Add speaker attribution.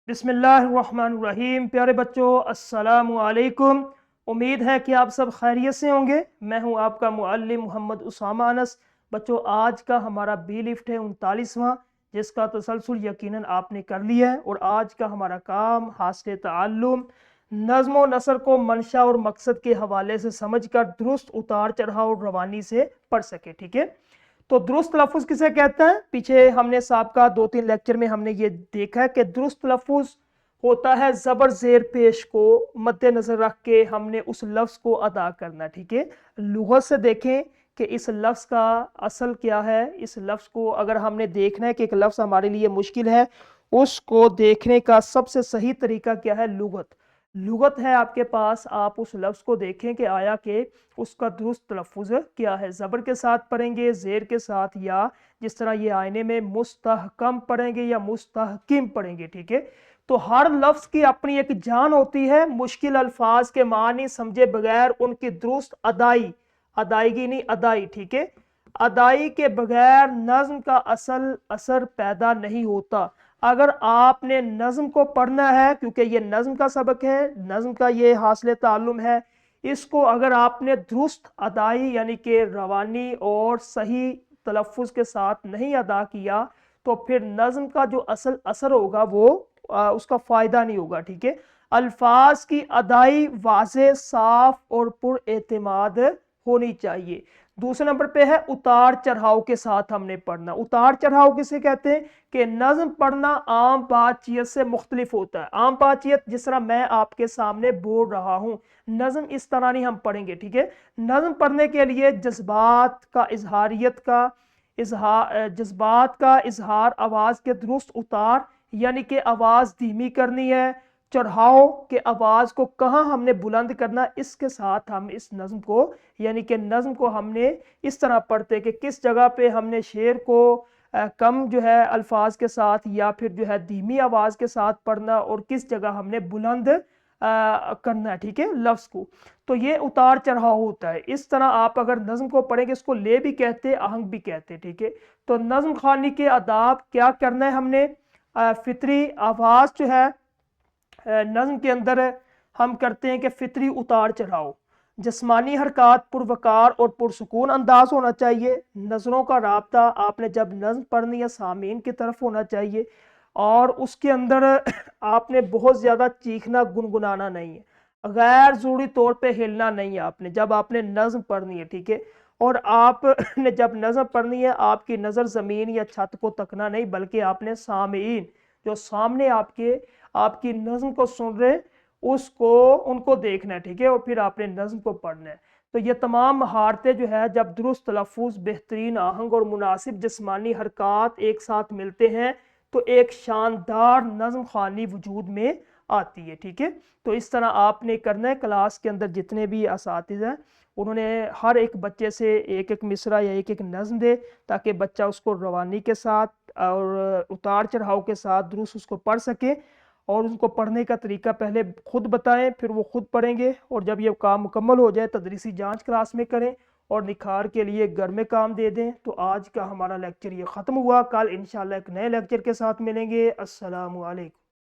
Speaker 1: بسم اللہ الرحمن الرحیم۔ پیارے بچوں السلام علیکم۔ امید ہے کہ آپ سب خیریت سے ہوں گے۔ میں ہوں آپ کا معلم محمد اسامہ انس۔ بچوں آج کا ہمارا بی لفٹ ہے 39واں، جس کا تسلسل یقیناً آپ نے کر لیا ہے، اور آج کا ہمارا کام حاصل تعلم نظم و نثر کو منشا اور مقصد کے حوالے سے سمجھ کر درست اتار چڑھاؤ اور روانی سے پڑھ سکے۔ ٹھیک ہے، تو درست تلفظ کسے کہتا ہے؟ پیچھے ہم نے سابقہ 2-3 لیکچر میں ہم نے یہ دیکھا ہے کہ درست تلفظ ہوتا ہے زبر زیر پیش کو مد نظر رکھ کے ہم نے اس لفظ کو ادا کرنا۔ ٹھیک ہے، لغت سے دیکھیں کہ اس لفظ کا اصل کیا ہے۔ اس لفظ کو اگر ہم نے دیکھنا ہے کہ ایک لفظ ہمارے لیے مشکل ہے، اس کو دیکھنے کا سب سے صحیح طریقہ کیا ہے؟ لغت ہے آپ کے پاس، آپ اس لفظ کو دیکھیں کہ آیا کہ اس کا درست تلفظ کیا ہے۔ زبر کے ساتھ پڑھیں گے، زیر کے ساتھ، یا جس طرح یہ آئینے میں مستحکم پڑھیں گے یا مستحکم پڑھیں گے۔ ٹھیک ہے، تو ہر لفظ کی اپنی ایک جان ہوتی ہے۔ مشکل الفاظ کے معنی سمجھے بغیر ان کی درست ادائیگی نہیں، ادائی، ٹھیک ہے، ادائی کے بغیر نظم کا اثر پیدا نہیں ہوتا۔ اگر آپ نے نظم کو پڑھنا ہے، کیونکہ یہ نظم کا سبق ہے، نظم کا یہ حاصل تعلم ہے، اس کو اگر آپ نے درست ادائی یعنی کہ روانی اور صحیح تلفظ کے ساتھ نہیں ادا کیا، تو پھر نظم کا جو اصل اثر ہوگا وہ اس کا فائدہ نہیں ہوگا۔ ٹھیک ہے، الفاظ کی ادائی واضح، صاف اور پر اعتماد ہونی چاہیے۔ دوسرے نمبر پہ ہے اتار چڑھاؤ کے ساتھ ہم نے پڑھنا۔ اتار چڑھاؤ کسے کہتے ہیں؟ کہ نظم پڑھنا عام بات چیت سے مختلف ہوتا ہے۔ عام بات چیت جس طرح میں آپ کے سامنے بول رہا ہوں، نظم اس طرح نہیں ہم پڑھیں گے۔ ٹھیک ہے، نظم پڑھنے کے لیے جذبات کا اظہار، آواز کے درست اتار یعنی کہ آواز دھیمی کرنی ہے، چڑھاؤ کہ آواز کو کہاں ہم نے بلند کرنا، اس کے ساتھ ہم اس نظم کو یعنی کہ نظم کو ہم نے اس طرح پڑھتے کہ کس جگہ پہ ہم نے شعر کو کم جو ہے الفاظ کے ساتھ یا پھر جو ہے دھیمی آواز کے ساتھ پڑھنا، اور کس جگہ ہم نے بلند کرنا ہے۔ ٹھیک ہے، لفظ کو، تو یہ اتار چڑھاؤ ہوتا ہے۔ اس طرح آپ اگر نظم کو پڑھیں گے، اس کو لے بھی کہتے، آہنگ بھی کہتے۔ ٹھیک ہے، تو نظم خوانی کے آداب کیا کرنا ہے ہم نے؟ فطری آواز جو ہے نظم کے اندر ہم کرتے ہیں کہ فطری اتار چڑھاؤ، جسمانی حرکات پروقار اور پرسکون انداز ہونا چاہیے۔ نظروں کا رابطہ آپ نے جب نظم پڑھنی ہے سامعین کی طرف ہونا چاہیے، اور اس کے اندر آپ نے بہت زیادہ چیخنا گنگنانا نہیں ہے، غیر ضروری طور پہ ہلنا نہیں ہے آپ نے جب آپ نے نظم پڑھنی ہے۔ ٹھیک ہے، اور آپ نے جب نظم پڑھنی ہے آپ کی نظر زمین یا چھت کو تکنا نہیں، بلکہ آپ نے سامعین جو سامنے آپ کی نظم کو سن رہے ان کو دیکھنا ہے۔ ٹھیک ہے، اور پھر آپ نے نظم کو پڑھنا ہے۔ تو یہ تمام مہارتیں جو ہے جب درست تلفظ، بہترین آہنگ اور مناسب جسمانی حرکات ایک ساتھ ملتے ہیں تو ایک شاندار نظم خوانی وجود میں آتی ہے۔ ٹھیک ہے، تو اس طرح آپ نے کرنا ہے۔ کلاس کے اندر جتنے بھی اساتذہ ہیں انہوں نے ہر ایک بچے سے ایک ایک مصرع یا ایک ایک نظم دے، تاکہ بچہ اس کو روانی کے ساتھ اور اتار چڑھاؤ کے ساتھ درست اس کو پڑھ سکے، اور ان کو پڑھنے کا طریقہ پہلے خود بتائیں، پھر وہ خود پڑھیں گے، اور جب یہ کام مکمل ہو جائے تدریسی جانچ کلاس میں کریں اور نکھار کے لیے گھر میں کام دے دیں۔ تو آج کا ہمارا لیکچر یہ ختم ہوا، کل انشاءاللہ ایک نئے لیکچر کے ساتھ ملیں گے۔ السلام علیکم۔